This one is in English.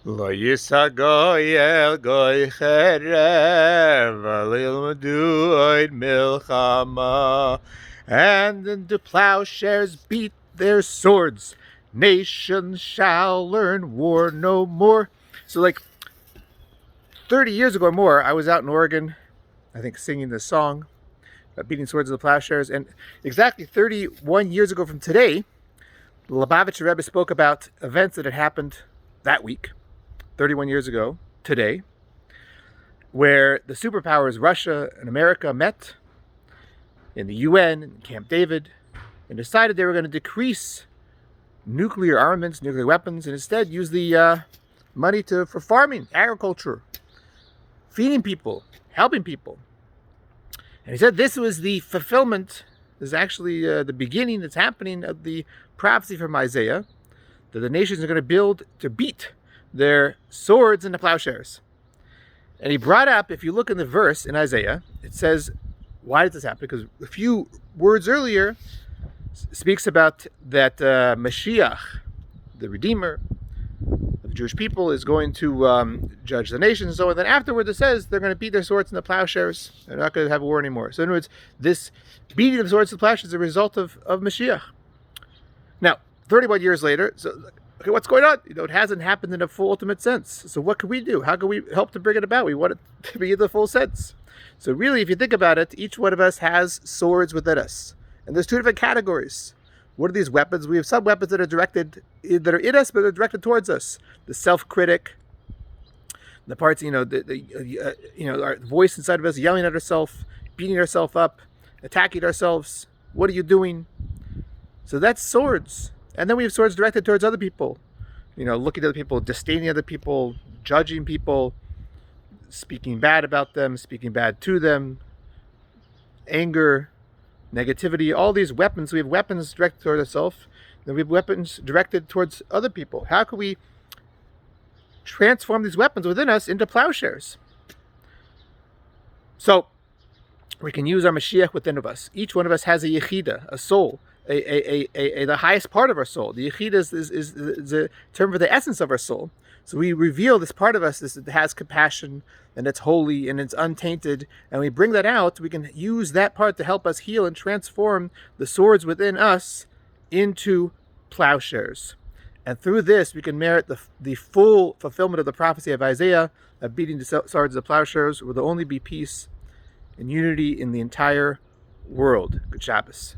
Lo yisagoyel goy cherev, alilmadu oid milchama, and the plowshares beat their swords. Nations shall learn war no more. So, like 30 years ago or more, I was out in Oregon, I think, singing this song, beating swords of the plowshares, and exactly 31 years ago from today, the Lubavitcher Rebbe spoke about events that had happened that week, 31 years ago, today, where the superpowers Russia and America met in the UN, in Camp David, and decided they were going to decrease nuclear armaments, nuclear weapons, and instead use the money for farming, agriculture, feeding people, helping people. And he said this was the fulfillment, this is actually the beginning that's happening of the prophecy from Isaiah, that the nations are going to build to beat their swords into plowshares. And he brought up, if you look in the verse in Isaiah, it says, why did this happen? Because a few words earlier speaks about that Mashiach, the Redeemer of the Jewish people, is going to judge the nations and so on. Then afterwards it says they're going to beat their swords into plowshares. They're not going to have a war anymore. So in other words, this beating of swords into plowshares is a result of Mashiach. Now, 31 years later, so okay, what's going on? It hasn't happened in a full ultimate sense. So what can we do? How can we help to bring it about? We want it to be in the full sense. So really, if you think about it, each one of us has swords within us. And there's two different categories. What are these weapons? We have some weapons that are in us, but they're directed towards us. The self-critic, the parts, our voice inside of us yelling at ourselves, beating ourselves up, attacking ourselves. What are you doing? So that's swords. And then we have swords directed towards other people. Looking at other people, disdaining other people, judging people, speaking bad about them, speaking bad to them, anger, negativity, all these weapons. We have weapons directed towards ourselves, then we have weapons directed towards other people. How can we transform these weapons within us into plowshares? So we can use our Mashiach within of us. Each one of us has a yechida, a soul, the highest part of our soul. The yechida is the term for the essence of our soul. So we reveal this part of us that has compassion, and it's holy, and it's untainted, and we bring that out. We can use that part to help us heal and transform the swords within us into plowshares. And through this, we can merit the full fulfillment of the prophecy of Isaiah, of beating the swords of plowshares, where there will only be peace and unity in the entire world. Good Shabbos.